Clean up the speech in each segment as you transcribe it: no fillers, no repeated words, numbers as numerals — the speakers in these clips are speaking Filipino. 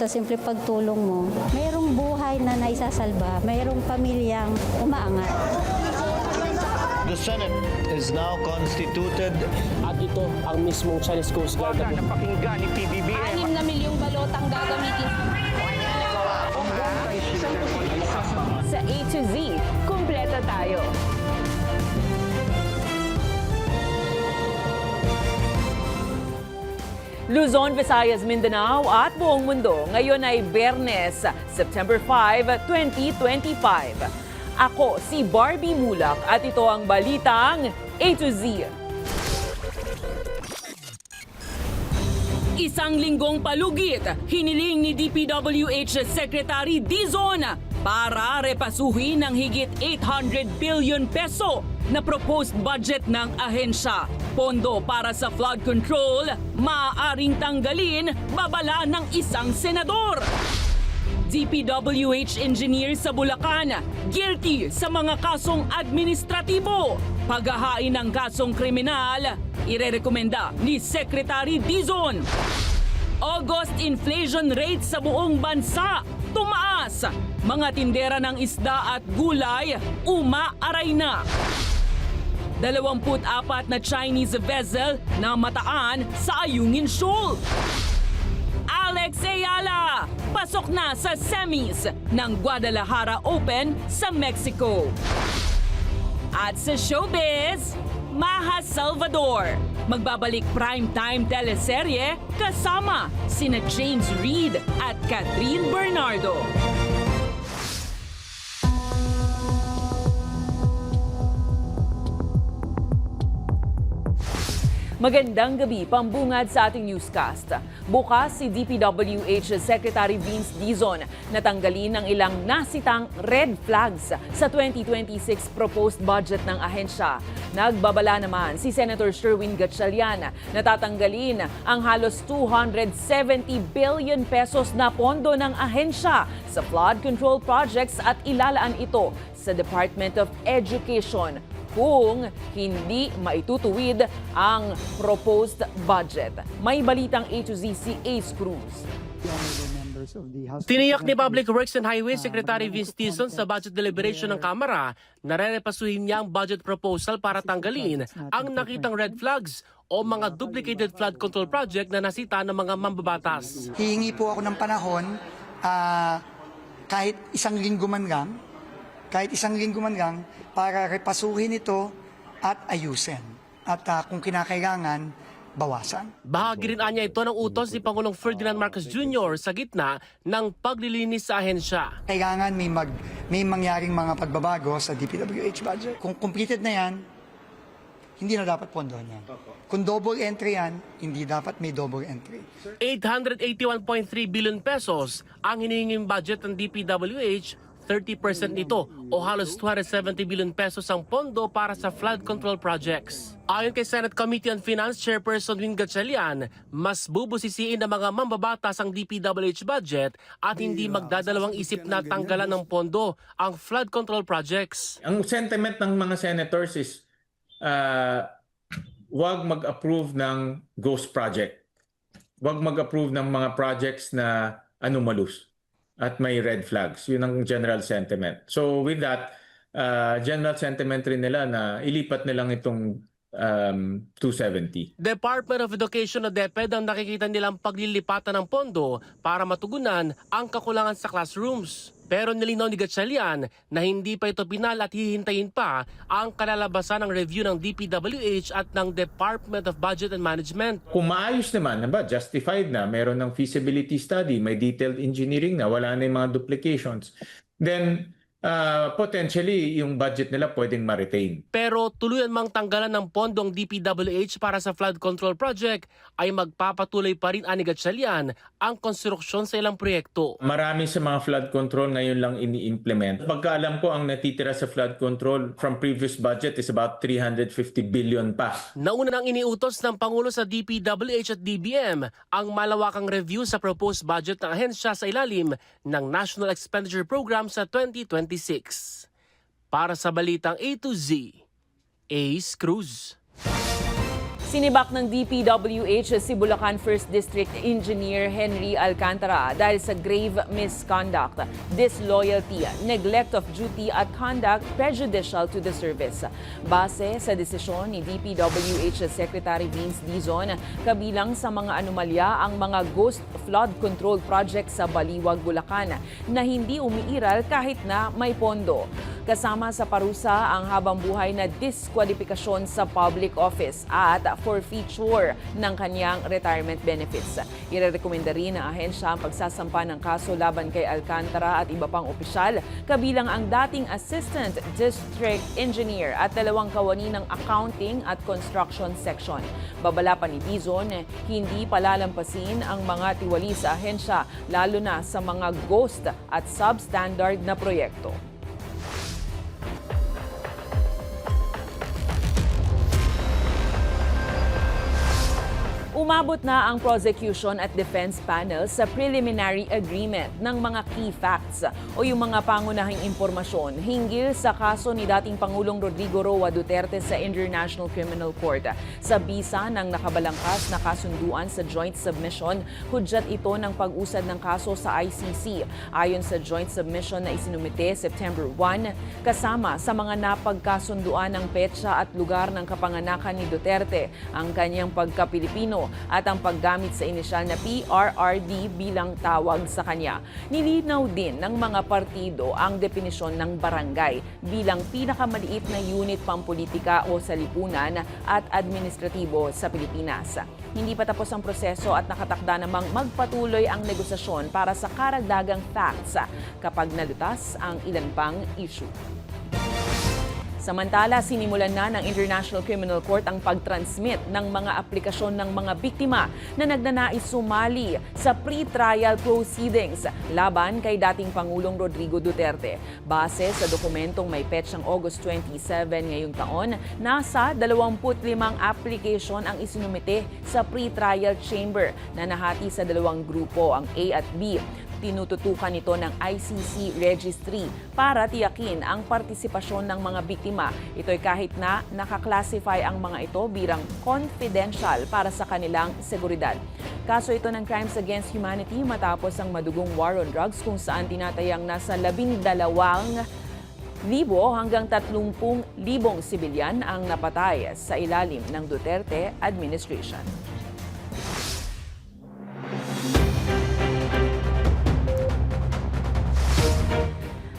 sa simple pagtulong mo, mayroong buhay na naisasalba, mayroong pamilyang umaangat. The Senate is now constituted. At ito ang mismong Chinese Coast Guard na napakinggan ni PBBM. 6 na milyong balotang gagamitin sa A to Z. Kumpleto tayo. Luzon, Visayas, Mindanao at buong mundo. Ngayon ay Biyernes, September 5, 2025. Ako si Barbie Mulak at ito ang balitang A to Z. Isang linggong palugit, hiniling ni DPWH Secretary Dizon para repasuhin ng higit 800 billion peso na proposed budget ng ahensya. Pondo para sa flood control, maaaring tanggalin babala ng isang senador. DPWH engineer sa Bulacan, guilty sa mga kasong administratibo. Paghahain ng kasong kriminal, irerekomenda ni Secretary Dizon. August inflation rate sa buong bansa tumaas. Mga tindera ng isda at gulay umaaray na. 24 na Chinese vessel na mataan sa Ayungin Shoal. Alex Ayala, pasok na sa semis ng Guadalajara Open sa Mexico. At sa showbiz, Maha Salvador, magbabalik primetime teleserye kasama sina James Reid at Catherine Bernardo. Magandang gabi, pambungad sa ating newscast. Bukas si DPWH Secretary Vince Dizon natanggalin ng ilang nasitang red flags sa 2026 proposed budget ng ahensya. Nagbabala naman si Senator Sherwin Gatchalian na tatanggalin ang halos 270 billion pesos na pondo ng ahensya sa flood control projects at ilalaan ito sa Department of Education kung hindi maitutuwid ang proposed budget. May balitang A to Z si Ace Cruz. Tiniyak ni Public Works and Highways Secretary Vince Dizon sa budget deliberation ng Kamara na rerepasuhin niya ang budget proposal para tanggalin ang nakitang red flags o mga duplicated flood control project na nasita ng mga mambabatas. Hihingi po ako ng panahon kahit isang linggo man lang para repasuhin ito at ayusin. At kung kinakailangan, bawasan. Bahagi rin anya ito ng utos ni Pangulong Ferdinand Marcos Jr. sa gitna ng paglilinis sa ahensya. Kailangan may mangyaring mga pagbabago sa DPWH budget. Kung completed na yan, hindi na dapat pondo niyan. Kung double entry yan, hindi dapat may double entry. 881.3 billion pesos ang hinihinging budget ng DPWH. 30% nito o halos 270 billion pesos ang pondo para sa flood control projects. Ayon kay Senate Committee on Finance Chairperson Wing Gatchalian, mas bubusisiin ng mga mambabatas ang DPWH budget at hindi magdadalawang isip na tanggalan ng pondo ang flood control projects. Ang sentiment ng mga senators is wag mag-approve ng ghost project. Wag mag-approve ng mga projects na anomalous at may red flags. Yun ang general sentiment. So with that, general sentiment rin nila na ilipat nilang itong 270. Department of Education o DepEd ang nakikita nilang paglilipatan ng pondo para matugunan ang kakulangan sa classrooms. Pero nilinaw ni Gatchalian na hindi pa ito pinal at hihintayin pa ang kalalabasan ng review ng DPWH at ng Department of Budget and Management. Kung maayos naman, justified na, meron ng feasibility study, may detailed engineering na, wala na yung mga duplications, then potentially yung budget nila pwedeng ma-retain. Pero tuluyan mang tanggalan ng pondo ang DPWH para sa flood control project ay magpapatuloy pa rin ani Gatchalian ang konstruksyon sa ilang proyekto. Marami sa mga flood control ngayon lang ini-implement. Pagkaalam ko, ang natitira sa flood control from previous budget is about 350 billion pa. Nauna nang iniutos ng Pangulo sa DPWH at DBM ang malawakang review sa proposed budget ng ahensya sa ilalim ng National Expenditure Program sa 2026. Para sa balitang A to Z, Ace Cruz. Sinibak ng DPWH si Bulacan 1st District Engineer Henry Alcantara dahil sa grave misconduct, disloyalty, neglect of duty at conduct prejudicial to the service. Base sa desisyon ni DPWH Secretary Vince Dizon, kabilang sa mga anomalya ang mga ghost flood control project sa Baliwag, Bulacan na hindi umiiral kahit na may pondo. Kasama sa parusa ang habang buhay na diskwalifikasyon sa public office at forfeiture ng kanyang retirement benefits. Irerekomenda rin ng ahensya ang pagsasampa ng kaso laban kay Alcantara at iba pang opisyal, kabilang ang dating Assistant District Engineer at 2 kawani ng Accounting at Construction Section. Babala pa ni Dizon, hindi palalampasin ang mga tiwali sa ahensya, lalo na sa mga ghost at substandard na proyekto. Umabot na ang prosecution at defense panel sa preliminary agreement ng mga key facts o yung mga pangunahing impormasyon hinggil sa kaso ni dating Pangulong Rodrigo Roa Duterte sa International Criminal Court. Sa bisa ng nakabalangkas na kasunduan sa joint submission, hudyat ito ng pag-usad ng kaso sa ICC. Ayon sa joint submission na isinumite September 1, kasama sa mga napagkasunduan ng petsa at lugar ng kapanganakan ni Duterte, ang kanyang pagka-Pilipino at ang paggamit sa inisyal na PRRD bilang tawag sa kanya. Nilinaw din ng mga partido ang definisyon ng barangay bilang pinakamaliit na unit pampolitika o salipunan at administratibo sa Pilipinas. Hindi pa tapos ang proseso at nakatakda namang magpatuloy ang negosasyon para sa karagdagang facts kapag nalutas ang ilan pang issue. Samantala, sinimulan na ng International Criminal Court ang pag-transmit ng mga aplikasyon ng mga biktima na nagnanais sumali sa pre-trial proceedings laban kay dating Pangulong Rodrigo Duterte. Base sa dokumentong may petsang August 27 ngayong taon, nasa 25 application ang isinumite sa pre-trial chamber na nahati sa 2 grupo, ang A at B. Tinututukan ito ng ICC Registry para tiyakin ang partisipasyon ng mga biktima. Ito'y kahit na nakaklasify ang mga ito bilang confidential para sa kanilang seguridad. Kaso ito ng Crimes Against Humanity matapos ang madugong war on drugs kung saan tinatayang nasa 12,000 hanggang 30,000 sibilyan ang napatay sa ilalim ng Duterte administration.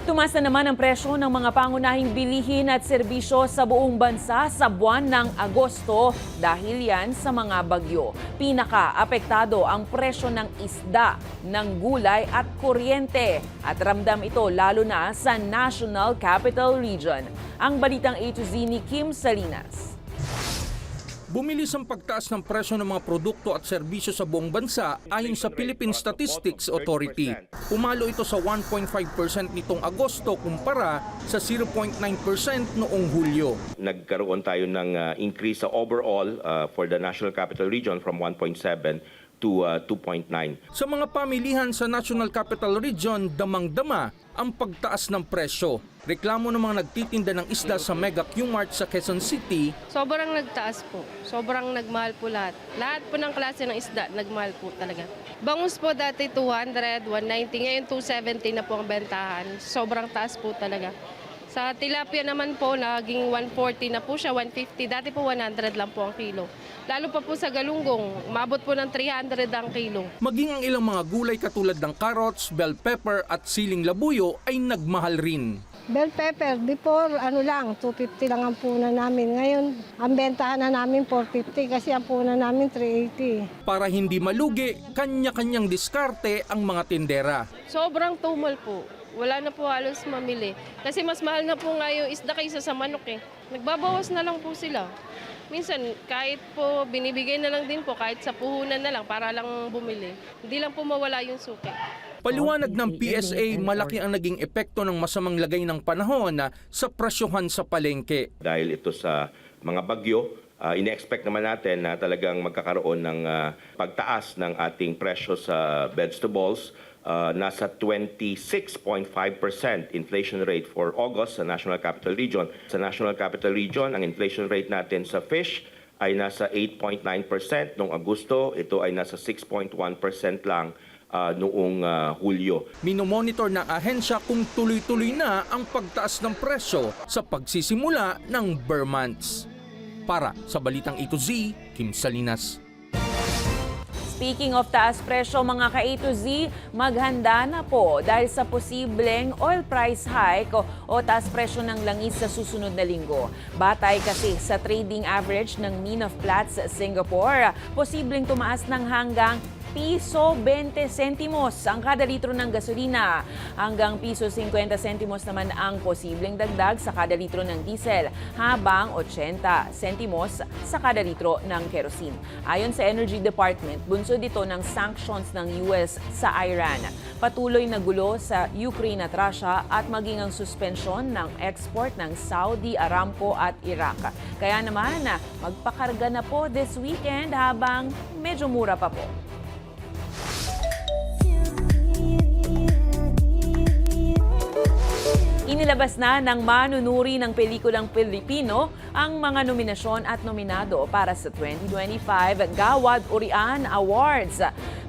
Tumaas na naman ang presyo ng mga pangunahing bilihin at serbisyo sa buong bansa sa buwan ng Agosto dahil yan sa mga bagyo. Pinaka-apektado ang presyo ng isda, ng gulay at kuryente at ramdam ito lalo na sa National Capital Region. Ang balitang A to Z ni Kim Salinas. Bumilis ang pagtaas ng presyo ng mga produkto at serbisyo sa buong bansa ayon sa Philippine Statistics Authority. Umalo ito sa 1.5% nitong Agosto kumpara sa 0.9% noong Hulyo. Nagkaroon tayo ng increase sa overall for the National Capital Region from 1.7 to 2.9. Sa mga pamilihan sa National Capital Region, damang-dama ang pagtaas ng presyo. Reklamo ng mga nagtitinda ng isda sa Mega Q-Mart sa Quezon City. Sobrang nagtaas po. Sobrang nagmahal po lahat. Lahat po ng klase ng isda, nagmahal po talaga. Bangus po dati 200, 190, ngayon 270 na po ang bentahan. Sobrang taas po talaga. Sa tilapia naman po, naging 140 na po siya, 150. Dati po 100 lang po ang kilo. Lalo pa po sa galunggong, umabot po ng 300 ang kilo. Maging ang ilang mga gulay katulad ng carrots, bell pepper at siling labuyo ay nagmahal rin. Bell pepper, before lang, 250 lang ang punan namin. Ngayon, ang bentahan na namin 450 kasi ang punan namin 380. Para hindi malugi, kanya-kanyang diskarte ang mga tindera. Sobrang tumal po. Wala na po halos mamili. Kasi mas mahal na po nga yung isda kaysa sa manok eh. Nagbabawas na lang po sila. Minsan, kahit po binibigay na lang din po, kahit sa puhunan na lang para lang bumili. Hindi lang po mawala yung suki. Paliwanag ng PSA, malaki ang naging epekto ng masamang lagay ng panahon sa presyohan sa palengke. Dahil ito sa mga bagyo, ine-expect naman natin na talagang magkakaroon ng pagtaas ng ating presyo sa vegetables. Nasa 26.5% inflation rate for August sa National Capital Region. Sa National Capital Region, ang inflation rate natin sa fish ay nasa 8.9% noong Agosto. Ito ay nasa 6.1% lang noong Hulyo. Minomonitor ng ahensya kung tuloy-tuloy na ang pagtaas ng presyo sa pagsisimula ng Burr months. Para sa Balitang A to Z, Kim Salinas. Speaking of taas presyo mga ka-A to Z, maghanda na po dahil sa posibleng oil price hike o taas presyo ng langis sa susunod na linggo. Batay kasi sa trading average ng Mean of Platts Singapore, posibleng tumaas ng hanggang piso 20 sentimos ang kada litro ng gasolina. Hanggang piso 50 sentimos naman ang posibleng dagdag sa kada litro ng diesel, habang 80 sentimos sa kada litro ng kerosene. Ayon sa Energy Department, bunsod ito ng sanctions ng US sa Iran. Patuloy na gulo sa Ukraine at Russia at maging ang suspensyon ng export ng Saudi Aramco at Iraq. Kaya naman, magpakarga na po this weekend habang medyo mura pa po. Inilabas na ng manunuri ng pelikulang Pilipino ang mga nominasyon at nominado para sa 2025 Gawad Urian Awards.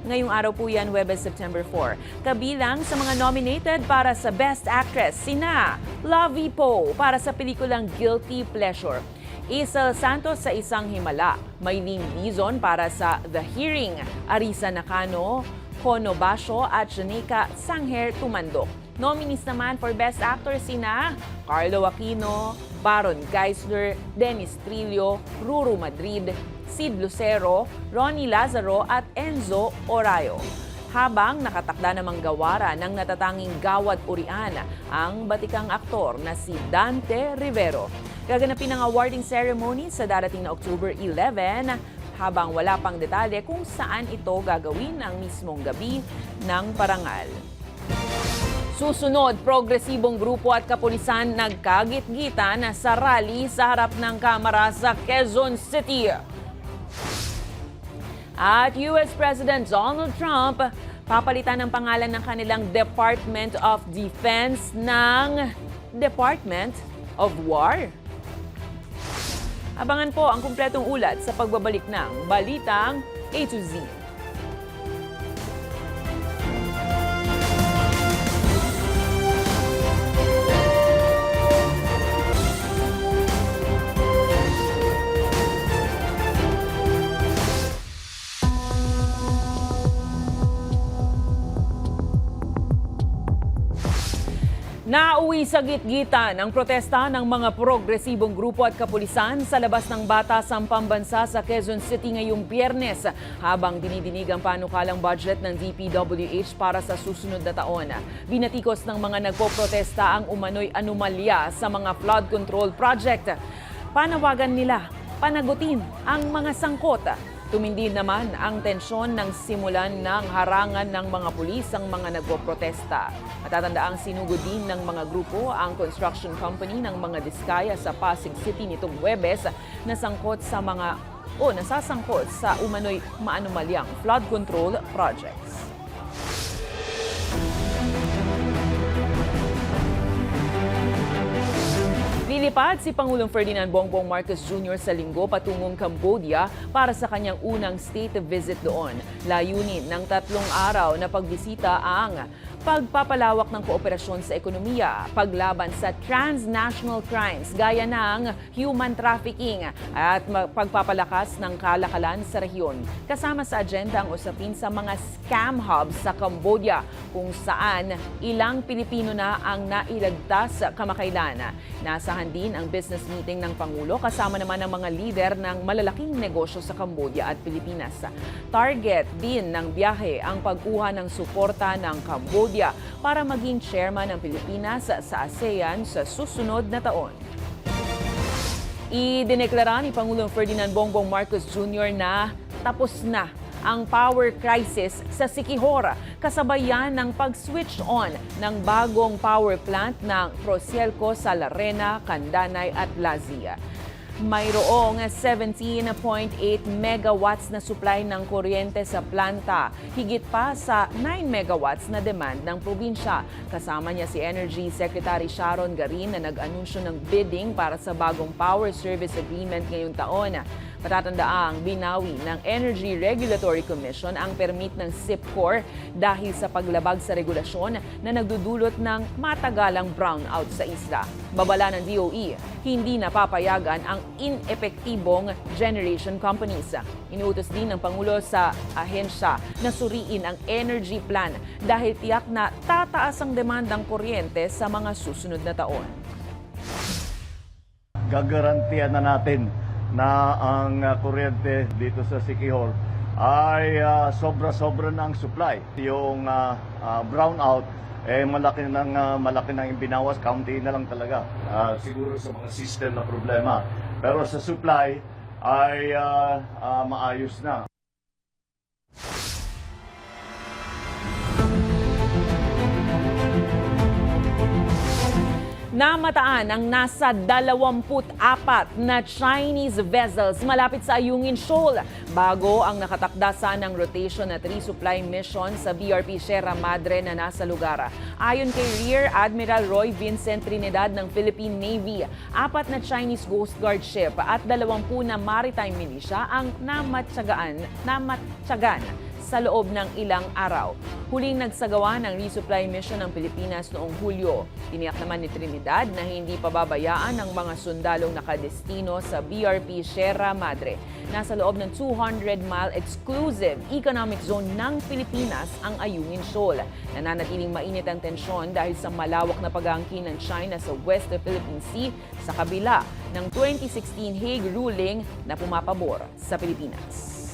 Ngayong araw po yan, Huwebes, September 4. Kabilang sa mga nominated para sa Best Actress, sina Lovie Poe para sa pelikulang Guilty Pleasure, Isel Santos sa Isang Himala, Maylene Dizon para sa The Hearing, Arisa Nakano, Kono Basho at Janica Sangher Tumandok. Nominees naman for Best Actor sina Carlo Aquino, Baron Geisler, Dennis Trillo, Ruru Madrid, Sid Lucero, Ronnie Lazaro at Enzo Orayo. Habang nakatakda namang gawara ng natatanging Gawad Urian ang batikang aktor na si Dante Rivero. Gaganapin ang awarding ceremony sa darating na October 11, habang wala pang detalye kung saan ito gagawin ang mismong gabi ng parangal. Susunod, progresibong grupo at kapulisan nagkagit-gitan sa rally sa harap ng Kamara sa Quezon City. At US President Donald Trump, papalitan ng pangalan ng kanilang Department of Defense ng Department of War. Abangan po ang kumpletong ulat sa pagbabalik ng Balitang A to Z. Nauwi sa gitgitan ang protesta ng mga progresibong grupo at kapulisan sa labas ng Batasang Pambansa sa Quezon City ngayong Biyernes habang dinidinig ang panukalang budget ng DPWH para sa susunod na taon. Binatikos ng mga nagpoprotesta ang umano'y anomalya sa mga flood control project. Panawagan nila panagutin ang mga sangkot. Tumindi naman ang tensyon ng simulan ng harangan ng mga pulis ang mga nagpoprotesta. Matatandaang sinugod din ng mga grupo ang construction company ng mga Diskaya sa Pasig City nitong Huwebes na nasasangkot sa umano'y maanomalyang flood control projects. Lilipad si Pangulong Ferdinand Bongbong Marcos Jr. sa linggo patungong Cambodia para sa kanyang unang state visit doon. Layunin ng 3 araw na pagbisita ang pagpapalawak ng kooperasyon sa ekonomiya, paglaban sa transnational crimes gaya ng human trafficking at pagpapalakas ng kalakalan sa rehiyon. Kasama sa agenda ang usapin sa mga scam hubs sa Cambodia kung saan ilang Pilipino na ang nailagtas kamakailan. Nasahan din ang business meeting ng Pangulo kasama naman ang mga lider ng malalaking negosyo sa Cambodia at Pilipinas. Target din ng biyahe ang pagkuha ng suporta ng Cambodia para maging chairman ng Pilipinas sa ASEAN sa susunod na taon. Idineklara ni Pangulong Ferdinand Bongbong Marcos Jr. na tapos na ang power crisis sa Siquijor, kasabayan ng pag-switch on ng bagong power plant ng Procielco sa Larena, Candanay at Lazia. Mayroong 17.8 megawatts na supply ng kuryente sa planta, higit pa sa 9 megawatts na demand ng probinsya. Kasama niya si Energy Secretary Sharon Garin na nag-anunsyo ng bidding para sa bagong power service agreement ngayong taon. Patatandaang binawi ng Energy Regulatory Commission ang permit ng SIPCOR dahil sa paglabag sa regulasyon na nagdudulot ng matagalang brownout sa isla. Babala ng DOE, hindi napapayagan ang inepektibong generation companies. Inuutos din ng Pangulo sa ahensya na suriin ang energy plan dahil tiyak na tataas ang demandang kuryente sa mga susunod na taon. Gagarantiyan na natin na ang kuryente dito sa Siquijor ay sobra-sobra na ang supply. Yung brownout, malaki nang ibinawas, kaunti na lang talaga. Siguro sa mga system na problema. Pero sa supply ay maayos na. Namataan ang nasa 24 na Chinese vessels malapit sa Ayungin Shoal bago ang nakatakda sanang rotation at resupply mission sa BRP Sierra Madre na nasa lugar. Ayon kay Rear Admiral Roy Vincent Trinidad ng Philippine Navy, 4 na Chinese Coast Guard ship at 20 na maritime militia ang namatsagan sa loob ng ilang araw. Huling nagsagawa ng resupply mission ng Pilipinas noong Hulyo. Tiniyak naman ni Trinidad na hindi pababayaan ang mga sundalong nakadestino sa BRP Sierra Madre. Nasa loob ng 200-mile exclusive economic zone ng Pilipinas ang Ayungin Shoal. Nananatiling mainit ang tensyon dahil sa malawak na pag-aangkin ng China sa West Philippine Sea sa kabila ng 2016 Hague ruling na pumapabor sa Pilipinas.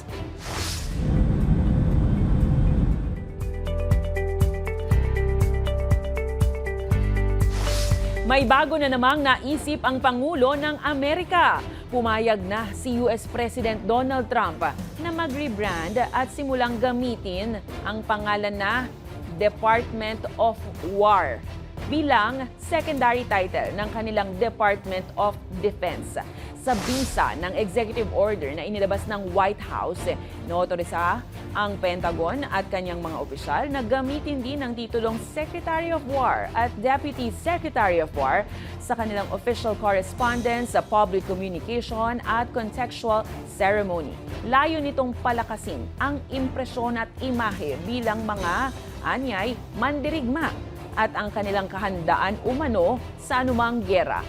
May bago na namang naisip ang Pangulo ng Amerika. Pumayag na si US President Donald Trump na mag-rebrand at simulang gamitin ang pangalan na Department of War bilang secondary title ng kanilang Department of Defense. Sa bisa ng executive order na inilabas ng White House, inootorisa ang Pentagon at kanyang mga opisyal na gamitin din ang titulong Secretary of War at Deputy Secretary of War sa kanilang official correspondence, sa public communication at contextual ceremony. Layo nitong palakasin ang impresyon at imahe bilang mga anyay mandirigma at ang kanilang kahandaan umano sa anumang giyera.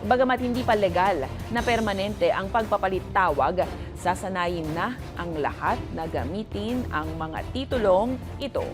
Bagamat hindi pa legal na permanente ang pagpapalit tawag, sasanayin na ang lahat na gamitin ang mga titulong ito.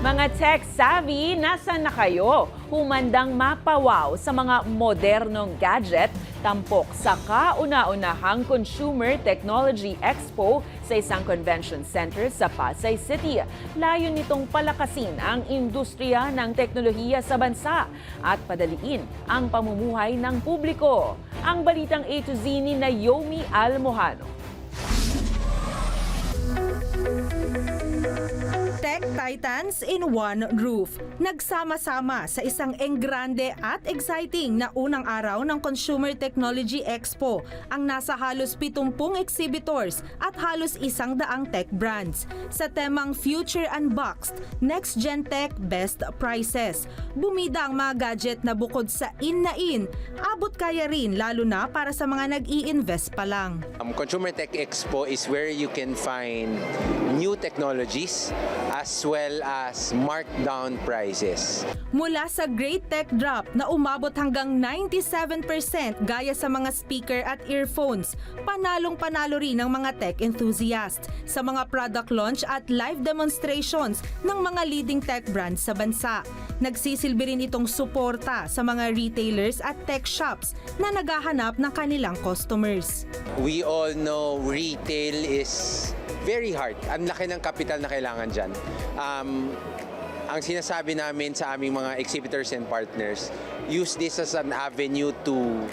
Mga tech-savvy, nasaan na kayo? Humandang mapawaw sa mga modernong gadget, tampok sa kauna-unahang Consumer Technology Expo sa isang convention center sa Pasay City. Layon nitong palakasin ang industriya ng teknolohiya sa bansa at padaliin ang pamumuhay ng publiko. Ang balitang A to Z ni Naomi Almojano. Tech Titans in one roof. Nagsama-sama sa isang enggrande at exciting na unang araw ng Consumer Technology Expo ang nasa halos 70 exhibitors at halos 100 tech brands. Sa temang Future Unboxed, Next Gen Tech Best Prices. Bumida ang mga gadget na bukod sa in na in, abot kaya rin lalo na para sa mga nag-i-invest pa lang. Consumer Tech Expo is where you can find new technologies as well as markdown prices. Mula sa Great Tech Drop na umabot hanggang 97% gaya sa mga speaker at earphones, panalong-panalo rin ng mga tech enthusiasts sa mga product launch at live demonstrations ng mga leading tech brands sa bansa. Nagsisilbi rin itong suporta sa mga retailers at tech shops na naghahanap ng kanilang customers. We all know retail is very hard. Ang laki ng kapital na kailangan dyan. Ang sinasabi namin sa aming mga exhibitors and partners, use this as an avenue to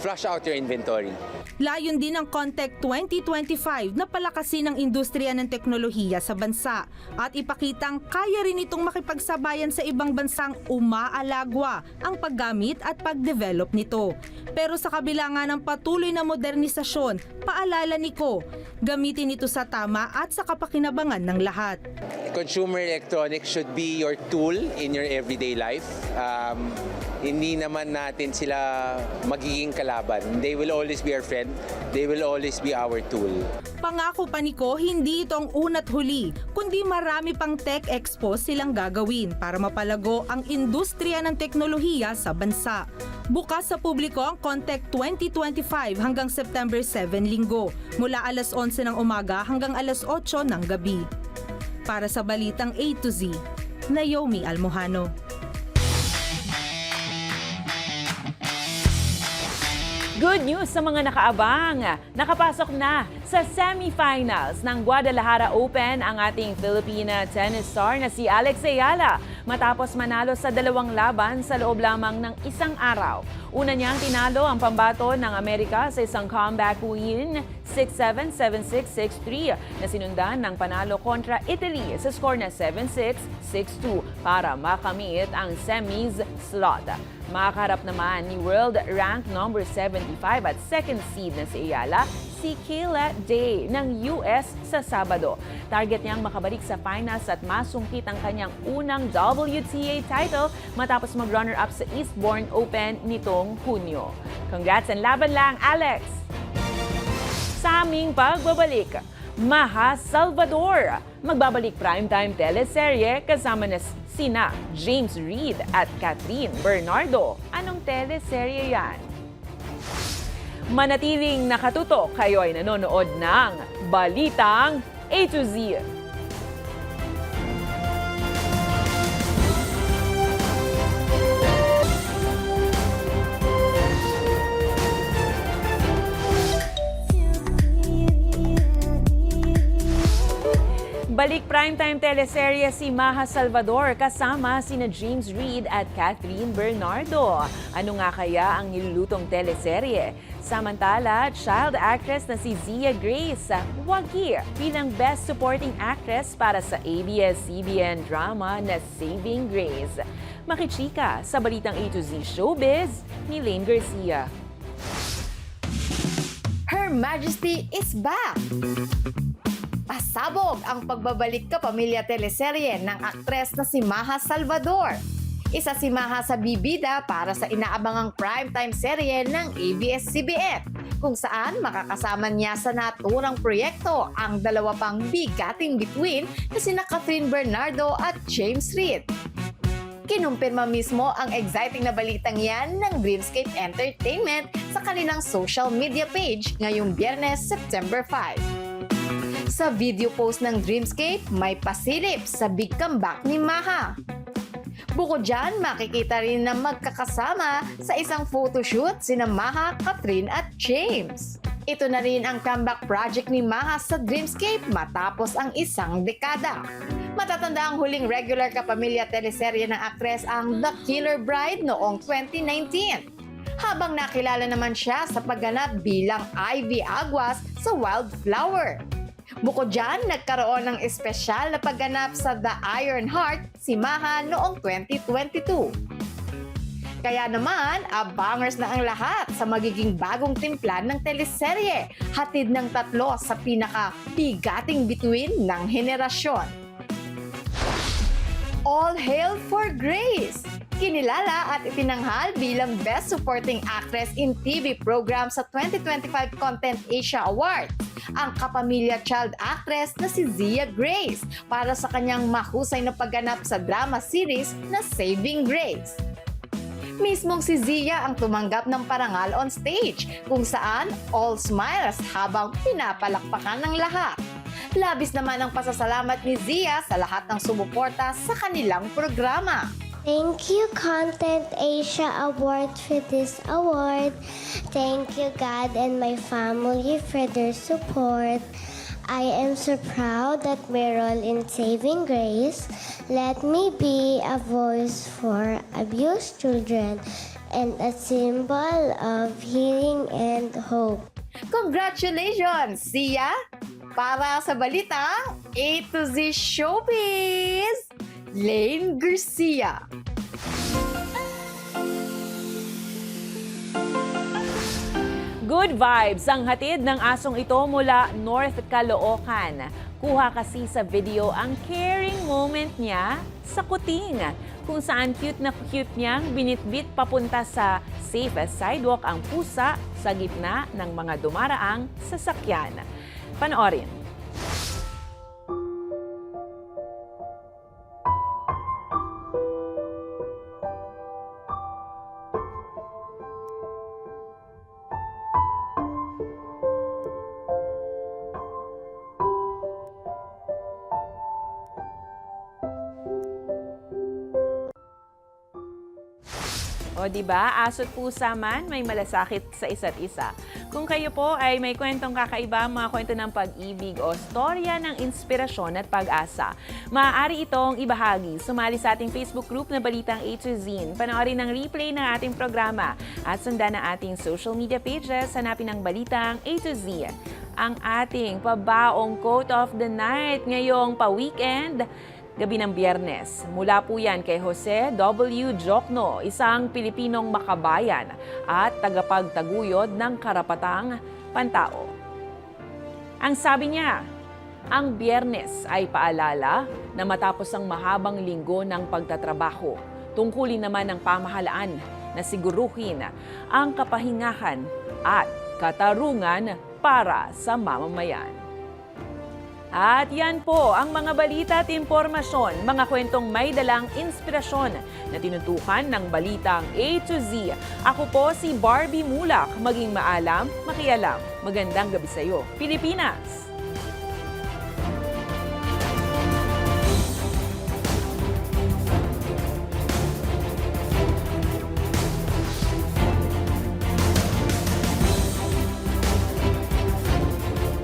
flush out your inventory. Layon din ng CONTEC 2025 na palakasin ang industriya ng teknolohiya sa bansa at ipakitang kaya rin itong makipagsabayan sa ibang bansang umaalagwa ang paggamit at pagdevelop nito. Pero sa kabila nga ng patuloy na modernisasyon, paalala ni Ko, gamitin ito sa tama at sa kapakinabangan ng lahat. Consumer electronics should be your tool in your everyday life. Hindi naman natin sila magiging kalaban. They will always be our friend. They will always be our tool. Pangako pa ni Ko, hindi ito ang una't huli, kundi marami pang tech expo silang gagawin para mapalago ang industriya ng teknolohiya sa bansa. Bukas sa publiko ang CONTEC 2025 hanggang September 7 linggo, mula alas 11 ng umaga hanggang alas 8 ng gabi. Para sa Balitang A to Z, Naomi Almohano. Good news sa mga nakaabang. Nakapasok na sa semifinals ng Guadalajara Open ang ating Filipina tennis star na si Alex Ayala matapos manalo sa 2 laban sa loob lamang ng isang araw. Una niyang tinalo ang pambato ng Amerika sa isang comeback win 6-7, 7-6, 6-3 na sinundan ng panalo kontra Italy sa score na 7-6, 6-2 para makamit ang semis slot. Makaharap naman ni world rank number 75 at second seed na si Ayala, si Kayla Day ng US sa Sabado. Target niyang makabalik sa finals at masungkit ang kanyang unang WTA title matapos mag-runner-up sa Eastbourne Open nitong Hunyo. Congrats and laban lang, Alex! Sa aming pagbabalik, Maha Salvador. Magbabalik primetime teleserye kasama na sina James Reid at Catherine Bernardo. Anong teleserye yan? Manatiling nakatutok, kayo ay nanonood ng Balitang A to Z. Balik primetime teleserye si Maha Salvador kasama sina James Reid at Catherine Bernardo. Ano nga kaya ang nilulutong teleserye? Samantala, child actress na si Zia Grace wagi bilang Best Supporting Actress para sa ABS-CBN drama na Saving Grace. Makichika sa Balitang A to Z Showbiz ni Lane Garcia. Her Majesty is back! Pasabog ang pagbabalik kapamilya teleserye ng aktres na si Maha Salvador. Isa si Maha sa bibida para sa inaabangang primetime serye ng ABS-CBN, kung saan makakasama niya sa naturang proyekto ang 2 pang bigating bituin na sina Catherine Bernardo at James Reid. Kinumpirma mismo ang exciting na balitang yan ng Dreamscape Entertainment sa kanilang social media page ngayong Biyernes, September 5. Sa video post ng Dreamscape, may pasilip sa big comeback ni Maha. Bukod dyan, makikita rin na magkakasama sa isang photoshoot sina Maha, Catherine at James. Ito na rin ang comeback project ni Maha sa Dreamscape matapos ang isang dekada. Matatanda ang huling regular kapamilya teleserye ng aktres ang The Killer Bride noong 2019. Habang nakilala naman siya sa pagganap bilang Ivy Aguas sa Wildflower. Bukod dyan, nagkaroon ng espesyal na pagganap sa The Iron Heart si Maha noong 2022. Kaya naman, abangers na ang lahat sa magiging bagong timplan ng teleserye, hatid ng 3 sa pinaka-bigating bituin ng henerasyon. All hail for Grace! Kinilala at itinanghal bilang Best Supporting Actress in TV Program sa 2025 Content Asia Awards ang kapamilya child actress na si Zia Grace para sa kanyang mahusay na pagganap sa drama series na Saving Grace. Mismong si Zia ang tumanggap ng parangal on stage kung saan all smiles habang pinapalakpakan ng lahat. Labis naman ang pasasalamat ni Zia sa lahat ng sumuporta sa kanilang programa. Thank you, Content Asia Award, for this award. Thank you, God and my family, for their support. I am so proud that my role in Saving Grace let me be a voice for abused children and a symbol of healing and hope. Congratulations, Sia! Para sa balitang A to Z Showbiz, Lane Garcia. Good vibes ang hatid ng asong ito mula North Caloocan. Kuha kasi sa video ang caring moment niya sa kuting, kung saan cute na cute niyang binitbit papunta sa safest sidewalk ang pusa sa gitna ng mga dumaraang sasakyan. Panoorin. O diba, aso't pusa man may malasakit sa isa't isa. Kung kayo po ay may kwentong kakaiba, mga kwento ng pag-ibig o storya ng inspirasyon at pag-asa, maaari itong ibahagi. Sumali sa ating Facebook group na Balitang A to Z. Panoorin ang replay ng ating programa at sundan ang ating social media pages. Hanapin ang Balitang A to Z. Ang ating pabaong quote of the night ngayong pa-weekend, gabi ng Biyernes. Mula po yan kay Jose W. Jokno, isang Pilipinong makabayan at tagapagtaguyod ng karapatang pantao. Ang sabi niya, ang Biyernes ay paalala na matapos ang mahabang linggo ng pagtatrabaho, tungkulin naman ng pamahalaan na siguruhin ang kapahingahan at katarungan para sa mamamayan. At yan po ang mga balita at impormasyon, mga kwentong may dalang inspirasyon na tinutukan ng Balitang A to Z. Ako po si Barbie Mulak. Maging maalam, makialam. Magandang gabi sa iyo, Pilipinas!